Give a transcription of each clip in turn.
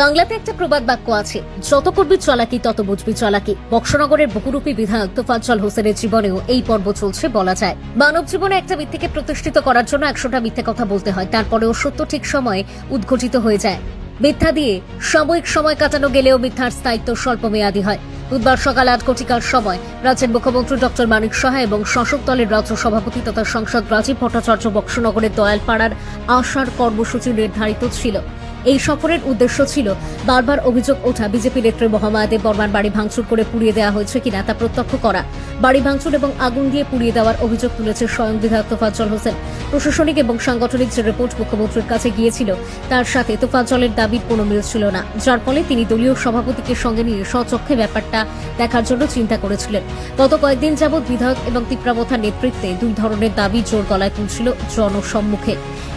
বাংলাতে একটা প্রবাদ বাক্য আছে, যত করবি চালাকি তত বুঝবি চালাকি। বক্সনগরের বহুরূপী বিধায়ক তোফাজ্জল হোসেনের জীবনেও এই পর্ব চলছে বলা যায়। মানব জীবনে একটা মিথ্যেকে প্রতিষ্ঠিত করার জন্য 100টা মিথ্যে কথা বলতে হয়, তারপরেও সত্য ঠিক সময়ে উদ্ঘটিত হয়ে যায়। মিথ্যা দিয়ে সাময়িক সময় কাটানো গেলেও মিথ্যার স্থায়িত্ব স্বল্প মেয়াদী হয়। বুধবার সকাল 8 কোটিকার সময় রাজ্যের মুখ্যমন্ত্রী ডক্টর মানিক সাহা এবং শাসক দলের রাজ্য সভাপতি তথা সাংসদ রাজীব ভট্টাচার্য বক্সনগরের দয়ালপাড়ার আসার কর্মসূচি নির্ধারিত ছিল। এই সফরের উদ্দেশ্য ছিল বারবার অভিযোগ ওঠা বিজেপি নেত্রী মহামায়া দেববর্মার বাড়ি ভাঙচুর করে পুড়িয়ে দেওয়া হয়েছে কিনা তা প্রত্যক্ষ করা। বাড়ি ভাঙচুর এবং আগুন দিয়ে পুড়িয়ে দেওয়ার অভিযোগ তুলেছে স্বয়ং বিধায়ক তোফাজ্জল হোসেন। প্রশাসনিক এবং সাংগঠনিক যে রিপোর্ট মুখ্যমন্ত্রীর কাছে গিয়েছিল তার সাথে তোফাজ্জলের দাবির কোনো মিল ছিল না, যার ফলে তিনি দলীয় সভাপতিকে সঙ্গে নিয়ে স্বচক্ষে ব্যাপারটা দেখার জন্য চিন্তা করেছিলেন। গত কয়েকদিন যাবৎ বিধায়ক এবং তিপ্রাবথার নেতৃত্বে দুই ধরনের দাবি জোর গলায় তুলছিল জনসম্মুখে।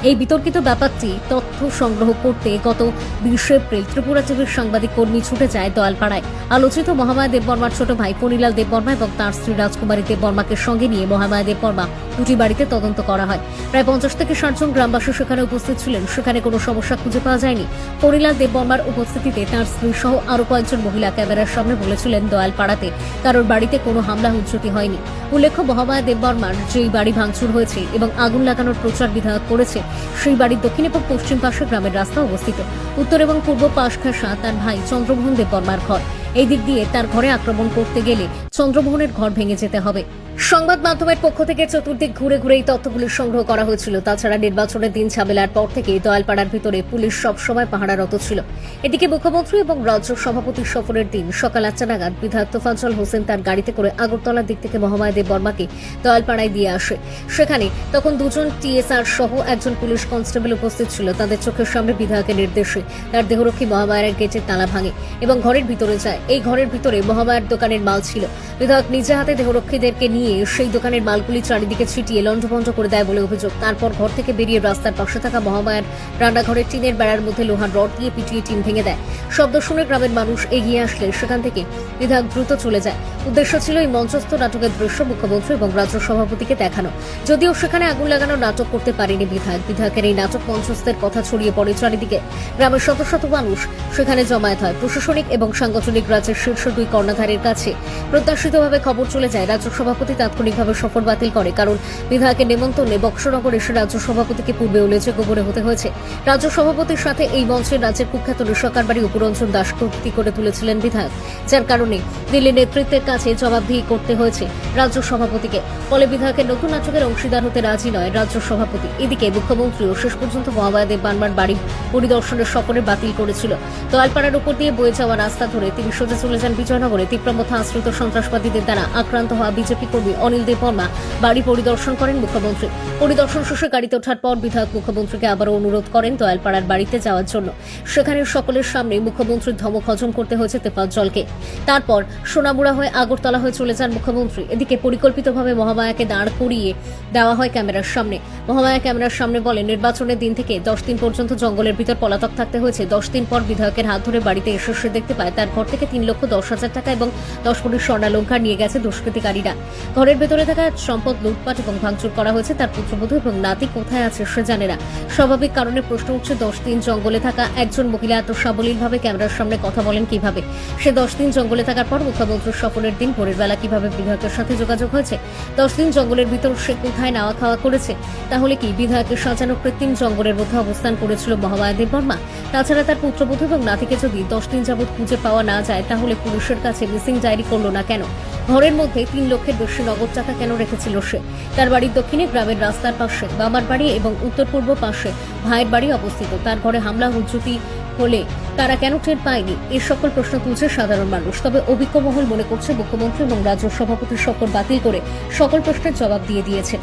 এই বিতর্কিত ব্যাপারটি তথ্য সংগ্রহ করতে গত 20 এপ্রিল ত্রিপুরা টিভির সাংবাদিক কর্মী ছুটে যায় দয়ালপাড়ায়। আলোচিত মহামায়া দেববর্মার ছোট ভাই ফণিলাল দেববর্মা এবং তার স্ত্রী রাজকুমারী দেববর্মাকে সঙ্গে নিয়ে মহামায়া দেববর্মা দুটি বাড়িতে তদন্ত করা হয়। প্রায় 50 থেকে 60 জন গ্রামবাসী সেখানে উপস্থিত ছিলেন। সেখানে কোনো সমস্যা খুঁজে পাওয়া যায়নি। ফণিলাল দেববর্মার উপস্থিতিতে তার স্ত্রী সহ আরো কয়েকজন মহিলা ক্যামেরার সামনে বলেছিলেন দয়ালপাড়াতে কারোর বাড়িতে কোনো হামলা হুজ্জতি হয়নি। উল্লেখ্য, মহামায়া দেববর্মার যেই বাড়ি ভাঙচুর হয়েছে এবং আগুন লাগানোর প্রচার বিধায়ক করেছে সেই বাড়ির দক্ষিণ এবং পশ্চিম পাশে গ্রামের রাস্তা অবস্থিত। উত্তর এবং পূর্ব পাশ ঘেঁষা তার ভাই চন্দ্রমোহন দেববর্মার ঘর। এই দিক দিয়ে তার ঘরে আক্রমণ করতে গেলে চন্দ্রমোহনের ঘর ভেঙে যেতে হবে। সংবাদ মাধ্যমের পক্ষ থেকে চতুর্দিক ঘুরে ঘুরে এই তথ্যগুলি সংগ্রহ করা হয়েছিল। তাছাড়া নির্বাচনের দিন ঝামেলার পর থেকে দয়ালপাড়ার ভিতরে পুলিশ সবসময় পাহারারত ছিল। এদিকে মুখ্যমন্ত্রী এবং রাজ্য সভাপতির সফরের দিন সকাল 8টা নাগাদ বিধায়ক তোফাজ্জল হোসেন তার গাড়িতে করে আগরতলার দিক থেকে মহামায়া দেববর্মাকে দয়ালপাড়ায় দিয়ে আসে। সেখানে তখন দুজন টিএসআর সহ একজন পুলিশ কনস্টেবল উপস্থিত ছিল। তাদের চোখের সামনে বিধায়কের নির্দেশে তার দেহরক্ষী মহামায়ার গেটের তালা ভাঙে এবং ঘরের ভিতরে যায়। এই ঘরের ভিতরে মহামায়ার দোকানের মাল ছিল। বিধায়ক নিজে হাতে দেহরক্ষীদেরকে নিয়ে সেই দোকানের মালগুলি চারিদিকে ছিটিয়ে লন্ডভন্ড করে দেয় বলে অভিযোগ। তারপর ঘর থেকে বেরিয়ে রাস্তার পাশে থাকা মহামায়ার রান্নাঘরের টিনের বেড়ার মধ্যে লোহার রড দিয়ে পিটিয়ে টিন ভেঙে দেয়। শব্দ শুনে গ্রামের মানুষ এগিয়ে আসলে সেখান থেকে বিধায়ক দ্রুত চলে যায়। উদ্দেশ্য ছিল এই মঞ্চস্থ নাটকের দৃশ্য মুখ্যমন্ত্রী এবং রাজ্য সভাপতিকে দেখানো। যদিও সেখানে আগুন লাগানোর নাটক করতে পারেনি বিধায়কের এই নাটক মঞ্চস্থের কথা ছড়িয়ে পড়ে চারিদিকে। গ্রামের শত শত মানুষ সেখানে জমায়েত হয়। প্রশাসনিক এবং সাংগঠনিক রাজ্যের শীর্ষ দুই কর্ণধারের কাছে প্রত্যাশিতভাবে খবর চলে যায়। রাজ্য সভাপতি তাৎক্ষণিকভাবে সফর বাতিল করে, কারণ বিধায়কের নেমন্তন্নে বক্সনগর এসে রাজ্য সভাপতিকে পূর্বে উল্লেখে গোবরে হতে হয়েছে। রাজ্য সভাপতির সাথে এই মঞ্চে রাজ্যের কুখ্যাত সরকার বাড়ি উপরঞ্জন দাস কর্তৃ করে তুলেছিলেন বিধায়ক, যার কারণে দিল্লি নেতৃত্বের কাছে জবাবদিহি করতে হয়েছে রাজ্য সভাপতিকে। ফলে বিধায়কের নতুন নাটকের অংশীদার হতে রাজি নয় রাজ্য সভাপতি। এদিকে মুখ্যমন্ত্রীও শেষ পর্যন্ত মহামায়া দেববর্মার বাড়ি পরিদর্শনের সফরে বাতিল করেছিল। দয়ালপাড়ার উপর দিয়ে বয়ে যাওয়া রাস্তা ধরে তিনি সোজা চলে যান বিজয়নগরে। তিপ্রাবথা আশ্রিত সন্ত্রাসবাদীদের দ্বারা আক্রান্ত হওয়া বিজেপি কর্মী অনিল দেববর্মা বাড়ি পরিদর্শন করেন মুখ্যমন্ত্রী। পরিদর্শন শেষে গাড়িতে ওঠার পর বিধায়ক মুখ্যমন্ত্রীকে আবারও অনুরোধ করেন দয়ালপাড়ার বাড়িতে যাওয়ার জন্য। সেখানে সকলের সামনে মুখ্যমন্ত্রীর ধমক হজম করতে হয়েছে তোফাজ্জলকে। তারপর সোনামুড়া হয়ে আগরতলা হয়ে চলে যান মুখ্যমন্ত্রী। এদিকে পরিকল্পিতভাবে মহামায়াকে দাঁড় করিয়ে দেওয়া হয় ক্যামেরার সামনে। মহামায়া ক্যামেরার সামনে বলে, নির্বাচনের দিন থেকে 10 দিন পর্যন্ত জঙ্গলের ভিতর পলাতক থাকতে হয়েছে। 10 দিন পর বিধায়কের হাত ধরে বাড়িতে এসে সে দেখতে পায় তার ঘর থেকে 3,10,000 টাকা এবং 10 কোটি স্বর্ণালংকার নিয়ে গেছে দুষ্কৃতিকারীরা। ঘরের ভেতরে থাকা সম্পদ লুটপাট এবং ভাঙচুর করা হয়েছে। তার পুত্রবধূ এবং নাতি কোথায় আছে সে জানে না। স্বাভাবিক কারণে প্রশ্ন উঠছে, 10 দিন জঙ্গলে থাকা একজন মহিলা এত সাবলীলভাবে ক্যামেরার সামনে কথা বলেন কিভাবে? সে 10 দিন জঙ্গলে থাকার পর মুখ্যমন্ত্রীর সফরের দিন ভোরের বেলা কিভাবে বিধায়কের সাথে যোগাযোগ হয়েছে? 10 দিন জঙ্গলের ভিতর সে কোথায় নাওয়া খাওয়া করেছে? তাহলে কি বিধায়কের সাজানো কৃত্রিম জঙ্গলের মধ্যে অবস্থান করেছিল মহামায়া দেববর্মা? তাছাড়া তার পুত্রবধূ এবং নাতিকে যদি 10 দিন যাবৎ খুঁজে পাওয়া না যায় তাহলে পুলিশের কাছে মিসিং ডায়েরি করলো না কেন? ঘরের মধ্যে 3 লক্ষের বেশি নগদ টাকা কেন রেখেছিল সে? তার বাড়ির দক্ষিণে গ্রামের রাস্তার পাশে বাবার বাড়ি এবং উত্তর পূর্ব পাশে ভাইয়ের বাড়ি অবস্থিত। তার ঘরে হামলা হুজ্জতি হলে তারা কেন টের পায়নি? এই সকল প্রশ্ন তুলছে সাধারণ মানুষ। তবে অভিজ্ঞ মহল মনে করছে মুখ্যমন্ত্রী এবং রাজ্য সভাপতির সফর বাতিল করে সকল প্রশ্নের জবাব দিয়ে দিয়েছেন।